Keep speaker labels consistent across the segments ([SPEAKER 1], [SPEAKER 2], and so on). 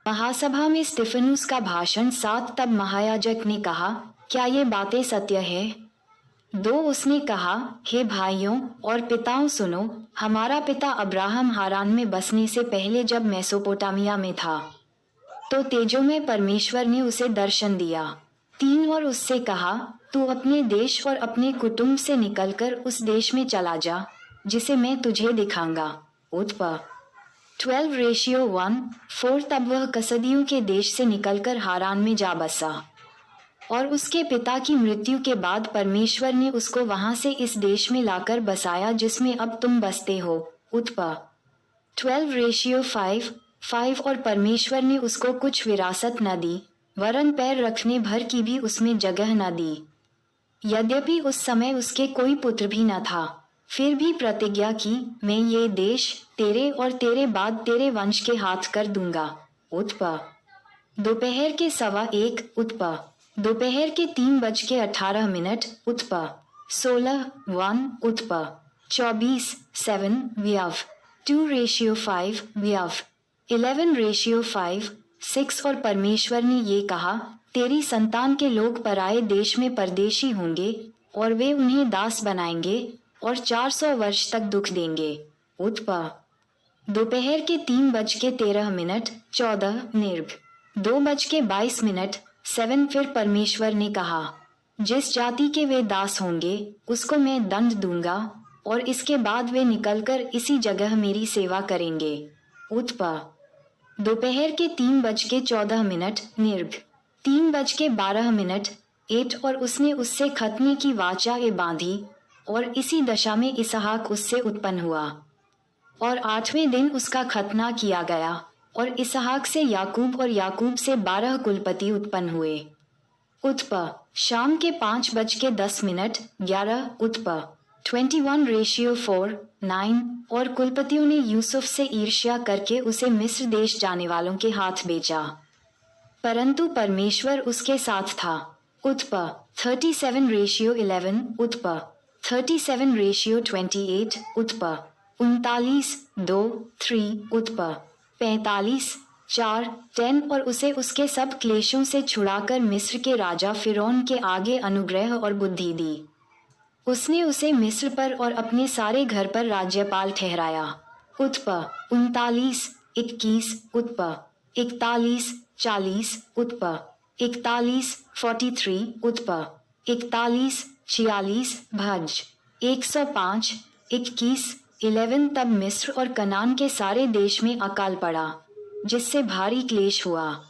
[SPEAKER 1] महासभा में स्टेफनुस का भाषण 7। तब महायाजक ने कहा, क्या ये बातें सत्य है? 2। उसने कहा, हे भाइयों और पिताओं सुनो, हमारा पिता अब्राहम हारान में बसने से पहले जब मेसोपोटामिया में था, तो तेजोमय परमेश्वर ने उसे दर्शन दिया। 3। और उससे कहा, तू अपने देश और अपने कुटुंब से निकलकर उस देश में चला जा जिसे मैं तुझे दिखाऊंगा। उत्पन्न 12:1-4। तब वह कसदियों के देश से निकलकर हारान में जा बसा, और उसके पिता की मृत्यु के बाद परमेश्वर ने उसको वहां से इस देश में लाकर बसाया जिसमें अब तुम बसते हो। उत्पन्न 12:5। और परमेश्वर ने उसको कुछ विरासत न दी, वरन पैर रखने भर की भी उसमें जगह न दी। यद्यपि उस समय उसके कोई पुत्र भी न था, फिर भी प्रतिज्ञा की, मैं ये देश तेरे और तेरे बाद तेरे वंश के हाथ कर दूंगा। उत्पन्न दोपहर के 1:15। उत्पन्न दोपहर के 3:18। उत्पन्न 16:1। उत्पन्न 24:7 व्यव 2:5 व्यव 11:5 6। और परमेश्वर ने ये कहा, तेरी संतान के लोग पराये देश में परदेशी होंगे और वे उन्हें दास बनाएंगे और 400 वर्ष तक दुख देंगे। उत्पन्न दोपहर के 3:13। 14 निर्घ 2:22। 7। फिर परमेश्वर ने कहा, जिस जाति के वे दास होंगे उसको मैं दंड दूंगा और इसके बाद वे निकलकर इसी जगह मेरी सेवा करेंगे। उत्पन्न दोपहर के 3:14। निर्घ 3:12। 8। और उसने उससे खतने की वाचा बांधी और इसी दशा में इसहाक उससे उत्पन्न हुआ, और 8वें दिन उसका खतना किया गया, और इसहाक से याकूब और याकूब से 12 कुलपति उत्पन्न हुए। उत्पन्न शाम के 5:10। 11। उत्पन्न 21:4 9। और कुलपतियों ने यूसुफ से ईर्ष्या करके उसे मिस्र देश जाने वालों के हाथ बेचा, परंतु परमेश्वर उसके साथ था। उत्पन्न 37:11। उत्पन्न 37:28। उत्पन्न 39:2-3। उत्पन्न 45:4 10। और उसे उसके सब क्लेशों से छुड़ाकर मिस्र के राजा फिरौन के आगे अनुग्रह और बुद्धि दी। उसने उसे मिस्र पर और अपने सारे घर पर राज्यपाल ठहराया। उत्पन्न 39:21। उत्पन्न 41:40। उत्पन्न 41:43। उत्पन्न 41:46 भज 105 21:11। तब मिस्र और कनान के सारे देश में अकाल पड़ा, जिससे भारी क्लेश हुआ,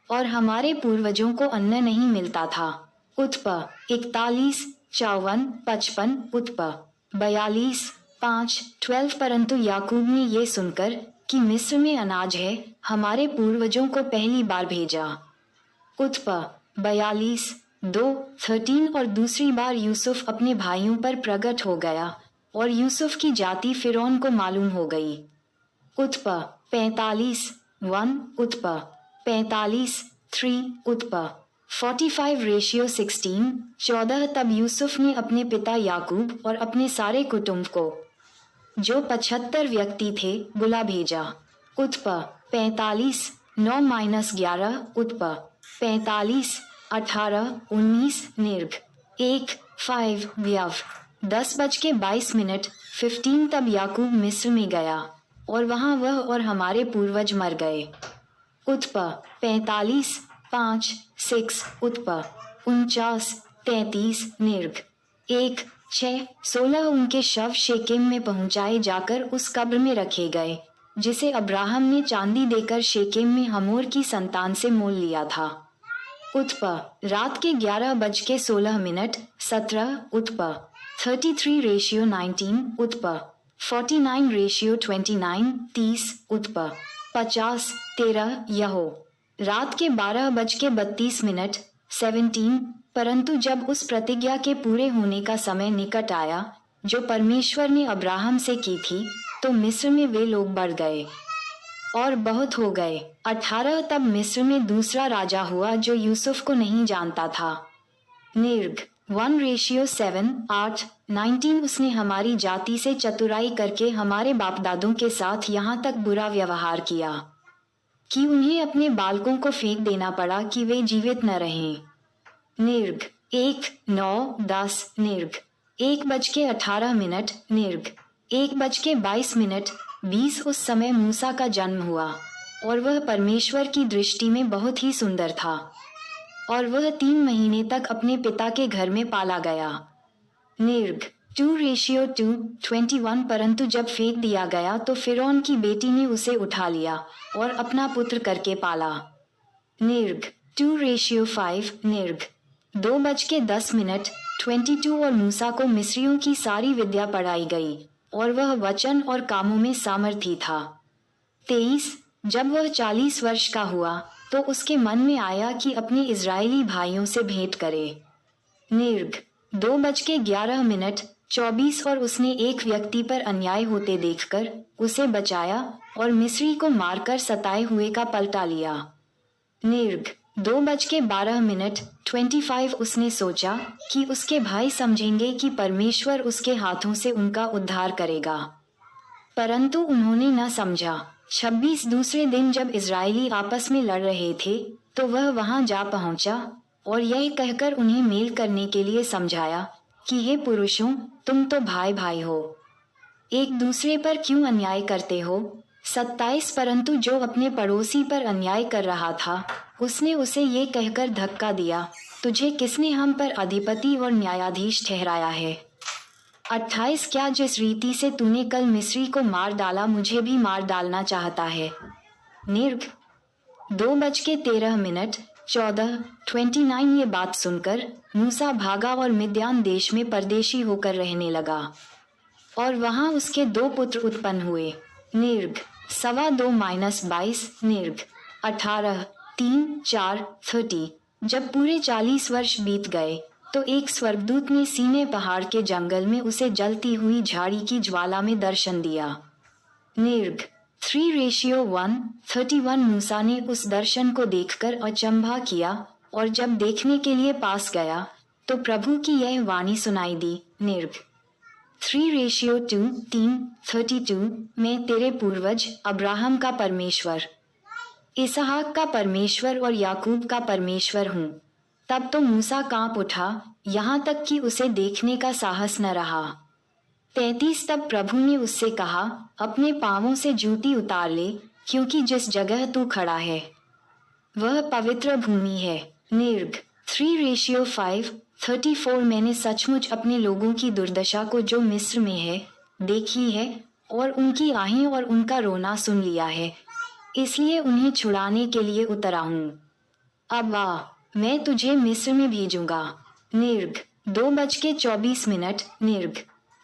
[SPEAKER 1] और हमारे पूर्वजों को अन्न नहीं मिलता था। उत्पन्न 41:54-55। उत्पन्न 42:5-12। परंतु याकूब ने ये सुनकर कि मिस्र में अनाज है, हमारे पूर्वजों को पहली बार भेजा। उत्पन्न 42:2-13। और दूसरी बार यूसुफ अपने भाइयों पर प्रकट हो गया, और यूसुफ की जाति फिरौन को मालूम हो गई। उत्पन्न 45:1। उत्पन्न 45:3। उत्पन्न 45:16 14। तब यूसुफ ने अपने पिता याकूब और अपने सारे कुटुंब को, जो 75 व्यक्ति थे, बुला भेजा। उत्पन्न 45:9-11। उत्पन्न 45:18-19। निर्घ 1:5 व्यव 10:22। 15। तब याकूब मिस्र में गया, और वहां वह और हमारे पूर्वज मर गए। उत्पन्न 45:5-6। उत्पन्न 49:33। निर्घ 1:6-16। उनके शव शेकेम में पहुंचाए जाकर उस कब्र में रखे गए, जिसे अब्राहम ने चांदी देकर शेकेम में हमोर की संतान से मोल लिया था। उत्पन्न रात के 11:16। 17। उत्पन्न 33:19। उत्पन्न 49:29 30। उत्पन्न 50:13 यहो रात के 12:32। 17। परंतु जब उस प्रतिज्ञा के पूरे होने का समय निकट आया जो परमेश्वर ने अब्राहम से की थी, तो मिस्र में वे लोग बढ़ गए और बहुत हो गए। 18। तब मिस्र में दूसरा राजा हुआ जो यूसुफ को नहीं जानता था। निर्घ 1:7 8-19। उसने हमारी जाति से चतुराई करके हमारे बाप दादों के साथ यहाँ तक बुरा व्यवहार किया कि उन्हें अपने बालकों को फेंक देना पड़ा कि वे जीवित न रहें। निर्घ 1:09:10 निर्घ 1:18 निर्घ 1:22 20 उस समय मूसा का जन्म हुआ और वह परमेश्वर की दृष्टि में बहुत ही सुंदर था और वह 3 महीने तक अपने पिता के घर में पाला गया। निर्घ 2:21 परंतु जब फेंक दिया गया तो फिरौन की बेटी ने उसे उठा लिया और अपना पुत्र करके पाला। निर्घ 2:5 निर्घ 2:10 22 और मूसा को मिस्रियों की सारी विद्या पढ़ाई गई और वह वचन और कामों में सामर्थी था। 23 जब वह 40 वर्ष का हुआ तो उसके मन में आया कि अपने इजरायली भाइयों से भेंट करे। निर्घ 2:11 24 और उसने एक व्यक्ति पर अन्याय होते देखकर उसे बचाया और मिस्री को मारकर सताए हुए का पलटा लिया। निर्घ 2:12 25 उसने सोचा कि उसके भाई समझेंगे कि परमेश्वर उसके हाथों से उनका उद्धार करेगा, परंतु उन्होंने न समझा। 26 दूसरे दिन जब इजरायली आपस में लड़ रहे थे तो वह वहां जा पहुंचा और यह कहकर उन्हें मेल करने के लिए समझाया कि हे पुरुषों, तुम तो भाई भाई हो, एक दूसरे पर क्यों अन्याय करते हो। 27 परंतु जो अपने पड़ोसी पर अन्याय कर रहा था उसने उसे ये कहकर धक्का दिया, तुझे किसने हम पर अधिपति और न्यायाधीश ठहराया है। 28 क्या जिस रीति से तूने कल मिस्री को मार डाला मुझे भी मार डालना चाहता है। निर्घ 2:13 14 29 ये बात सुनकर मूसा भागा और मिद्यान देश में परदेशी होकर रहने लगा और वहां उसके 2 पुत्र उत्पन्न हुए। निर्घ 2:22 निर्घ 18 3-4 30 जब पूरे 40 वर्ष बीत गए तो एक स्वर्गदूत ने सीने पहाड़ के जंगल में उसे जलती हुई झाड़ी की ज्वाला में दर्शन दिया। निर्घ 3:1 31 मूसा ने उस दर्शन को देखकर अचंभा किया और जब देखने के लिए पास गया तो प्रभु की यह वाणी सुनाई दी। निर्घ 3:2 32 मैं तेरे पूर्वज अब्राहम का परमेश्वर, इसहाक का परमेश्वर और याकूब का परमेश्वर हूँ। तब तो मूसा कांप उठा, यहाँ तक कि उसे देखने का साहस न रहा। 33 तब प्रभु ने उससे कहा, अपने पांवों से जूती उतार ले, क्योंकि जिस जगह तू खड़ा है वह पवित्र भूमि है। निर्घ 3:5 34 मैंने सचमुच अपने लोगों की दुर्दशा को जो मिस्र में है देखी है और उनकी आहें और उनका रोना सुन लिया है, इसलिए उन्हें छुड़ाने के लिए उतरा हूँ। अब आ, मैं तुझे मिस्र में भेजूंगा। निर्घ 2:24 निर्घ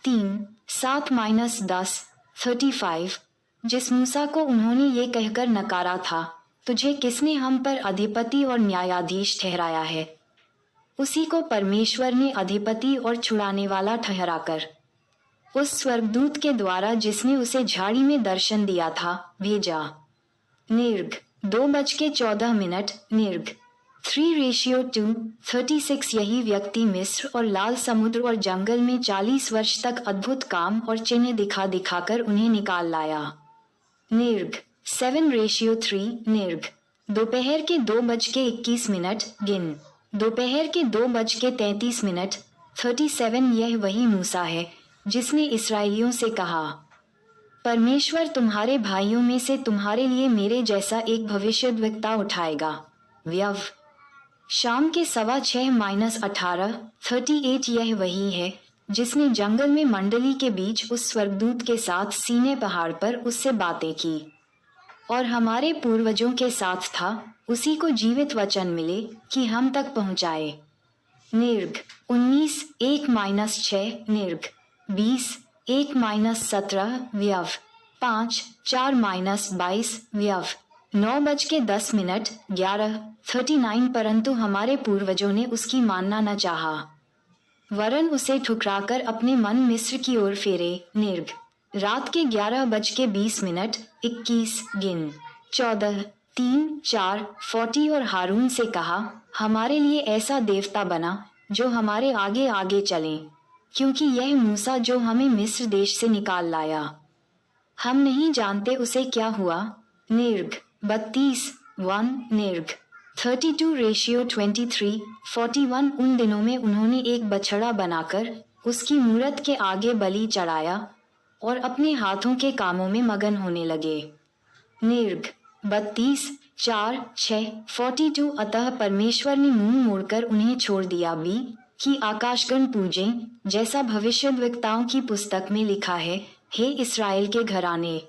[SPEAKER 1] 3:7-10 35 जिस मूसा को उन्होंने ये कहकर नकारा था, तुझे किसने हम पर अधिपति और न्यायाधीश ठहराया है, उसी को परमेश्वर ने अधिपति और छुड़ाने वाला ठहराकर उस स्वर्गदूत के द्वारा जिसने उसे झाड़ी में दर्शन दिया था भेजा। निर्घ 2:14 निर्घ 3:2 36 यही व्यक्ति मिस्र और लाल समुद्र और जंगल में 40 वर्ष तक अद्भुत काम और चिन्ह दिखा दिखाकर उन्हें निकाल लाया। निर्घ 7:3 निर्घ दोपहर के 2:21 गिन दोपहर के 2:33 37 यह वही मूसा है जिसने इस्राएलियों से कहा, परमेश्वर तुम्हारे भाइयों में से तुम्हारे लिए मेरे जैसा एक भविष्यद्वक्ता उठाएगा। व्यव शाम के 6:18 38 यह वही है जिसने जंगल में मंडली के बीच उस स्वर्गदूत के साथ सीने पहाड़ पर उससे बातें की और हमारे पूर्वजों के साथ था, उसी को जीवित वचन मिले कि हम तक पहुंचाए। निर्घ 19 1-6 निर्घ 20 1-17 व्यव 5 4-22 व्यव 9:10 11 39 परंतु हमारे पूर्वजों ने उसकी मानना न चाहा, वरन उसे ठुकराकर अपने मन मिस्र की ओर फेरे। निर्घ रात के 11:20 21 गिन 14 3-4 40 और हारून से कहा, हमारे लिए ऐसा देवता बना जो हमारे आगे आगे चले, क्योंकि यह मूसा जो हमें मिस्र देश से निकाल लाया, हम नहीं जानते उसे क्या हुआ। निर्घ 32 1 निर्घ 32:23 41 उन दिनों में उन्होंने एक बछड़ा बनाकर उसकी मूरत के आगे बलि चढ़ाया और अपने हाथों के कामों में मगन होने लगे। निर्घ 32 4 6 42 अतः परमेश्वर ने मुंह मोड़कर उन्हें छोड़ दिया भी कि आकाशगण पूजें, जैसा भविष्यद्वक्ताओं की पुस्तक में लिखा है, हे इस्राएल के घराने,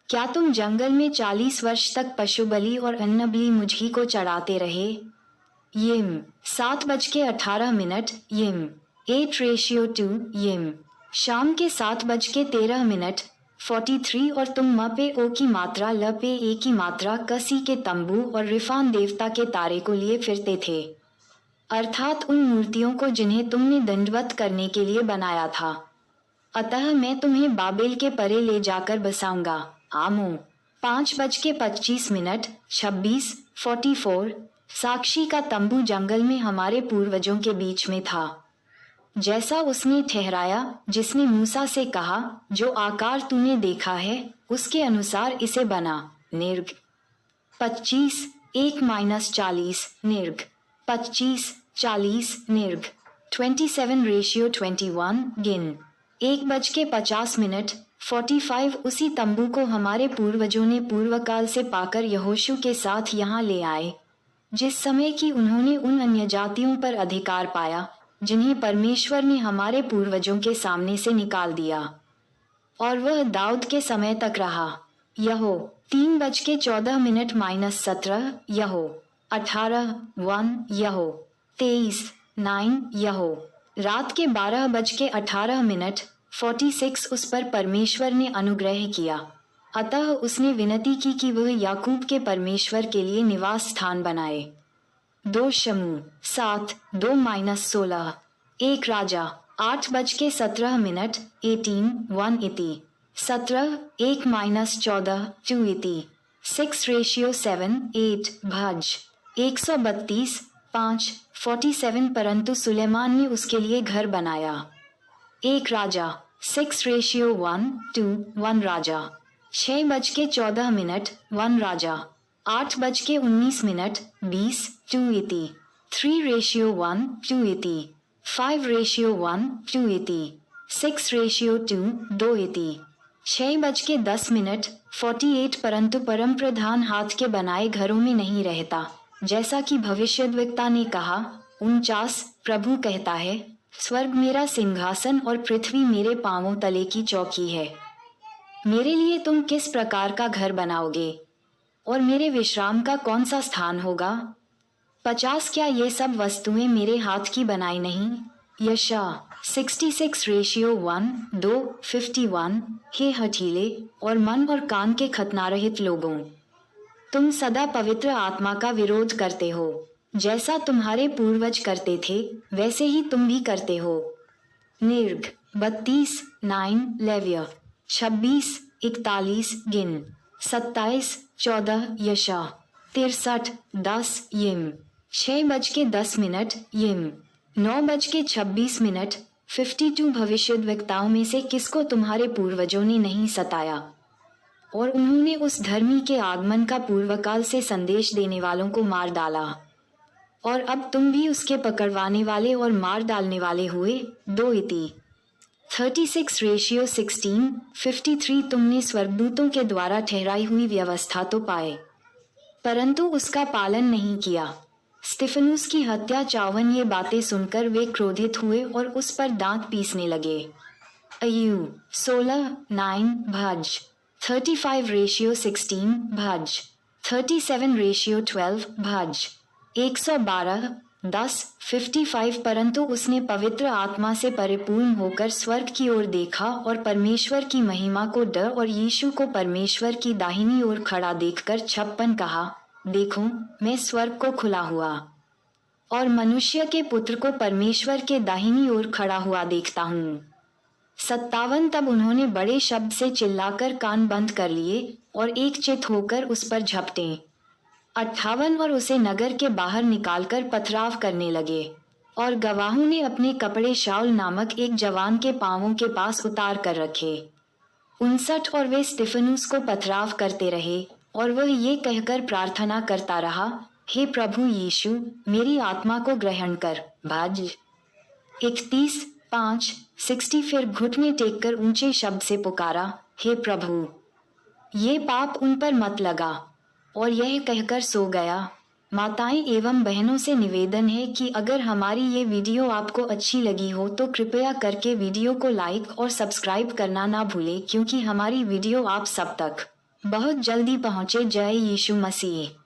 [SPEAKER 1] क्या तुम जंगल में 40 वर्ष तक पशु बलि और अन्न बलि मुझी को चढ़ाते रहे? यिम 7:18 यिम 8:2 यिम शाम के 7:13 43 और तुम म पे ओ की मात्रा ल पे ए की मात्रा कसी के तंबू और रिफान देवता के तारे को लिए फिरते थे, अर्थात उन मूर्तियों को जिन्हें तुमने दंडवत करने के लिए बनाया था। अतः मैं तुम्हें बाबेल के परे ले जाकर बसाऊंगा। आमो 5:25 26 44 साक्षी का तंबू जंगल में हमारे पूर्वजों के बीच में था, जैसा उसने ठहराया, जिसने मूसा से कहा, जो आकार तूने देखा है उसके अनुसार इसे बना। निर्घ 25 1-40 निर्घ 25 40 निर्घ 27:21 गिन 1:50 45 उसी तंबू को हमारे पूर्वजों ने पूर्वकाल से पाकर यहोशू के साथ यहाँ ले आए, जिस समय कि उन्होंने उन अन्य जातियों पर अधिकार पाया जिन्हें परमेश्वर ने हमारे पूर्वजों के सामने से निकाल दिया, और वह दाऊद के समय तक रहा। यहो 3:14 यहो 18 1 यहो 23 9 यहो रात के 12:18 46 उस पर परमेश्वर ने अनुग्रह किया, अतः उसने विनती की कि वह याकूब के परमेश्वर के लिए निवास स्थान बनाए। 2 शमूएल 7 2-16 1 राजा 8:17 18 1 इति 17 1-14 2 इति 6:7 8 भज 132 5 47 परंतु सुलेमान ने उसके लिए घर बनाया। 1 राजा 6:1 2 1 राजा 6:14 1 राजा 8:19 20 2 इति 3:1 2 इति 5:1 2 इति 6:2 2 इति 6:10 48 परंतु परम प्रधान हाथ के बनाए घरों में नहीं रहता, जैसा कि भविष्यद्वक्ता ने कहा। 49 प्रभु कहता है, स्वर्ग मेरा सिंहासन और पृथ्वी मेरे पांवों तले की चौकी है। मेरे लिए तुम किस प्रकार का घर बनाओगे और मेरे विश्राम का कौन सा स्थान होगा? 50 क्या ये सब वस्तुएं मेरे हाथ की बनाई नहीं? यशा 66:1 2 51 हे हठीले और मन और कान के खतनारहित लोगों, तुम सदा पवित्र आत्मा का विरोध करते हो, जैसा तुम्हारे पूर्वज करते थे वैसे ही तुम भी करते हो। निर्घ 32 9 लेव्य 26 41 गिन 27 14 यशा 63 10 यिम 6:10 यिम 9:26 52 भविष्यद्वक्ताओं में से किसको तुम्हारे पूर्वजों ने नहीं सताया, और उन्होंने उस धर्मी के आगमन का पूर्वकाल से संदेश देने वालों को मार डाला, और अब तुम भी उसके पकड़वाने वाले और मार डालने वाले हुए। 2 इति 36:16 53 तुमने स्वर्गदूतों के द्वारा ठहराई हुई व्यवस्था तो पाए, परंतु उसका पालन नहीं किया। स्तिफनुस की हत्या 54 ये बातें सुनकर वे क्रोधित हुए और उस पर दांत पीसने लगे। अय्यू 16 9 भज 35:16 भज 37:12 भज 112 10 55 परंतु उसने पवित्र आत्मा से परिपूर्ण होकर स्वर्ग की ओर देखा और परमेश्वर की महिमा को डर और यीशु को परमेश्वर की दाहिनी ओर खड़ा देखकर 56 कहा, देखो मैं स्वर्ग को खुला हुआ और मनुष्य के पुत्र को परमेश्वर के दाहिनी ओर खड़ा हुआ देखता हूँ। 57 तब उन्होंने बड़े शब्द से चिल्लाकर कान बंद कर लिए और एक चित होकर उस पर झपटे। 58 और उसे नगर के बाहर निकालकर पथराव करने लगे, और गवाहों ने अपने कपड़े शाऊल नामक एक जवान के पांवों के पास उतार कर रखे। 59 और वे स्तिफनुस को पथराव करते रहे, और वह ये कहकर प्रार्थना करता रहा, हे प्रभु यीशु, मेरी आत्मा को ग्रहण कर। भाज 31:5-60 फिर घुटने टेककर ऊंचे शब्द से पुकारा, हे प्रभु, ये पाप उन पर मत लगा, और यह कहकर सो गया। माताएं एवं बहनों से निवेदन है कि अगर हमारी ये वीडियो आपको अच्छी लगी हो तो कृपया करके वीडियो को लाइक और सब्सक्राइब करना ना भूलें, क्योंकि हमारी वीडियो आप सब तक बहुत जल्दी पहुंचे। जय यीशु मसीह।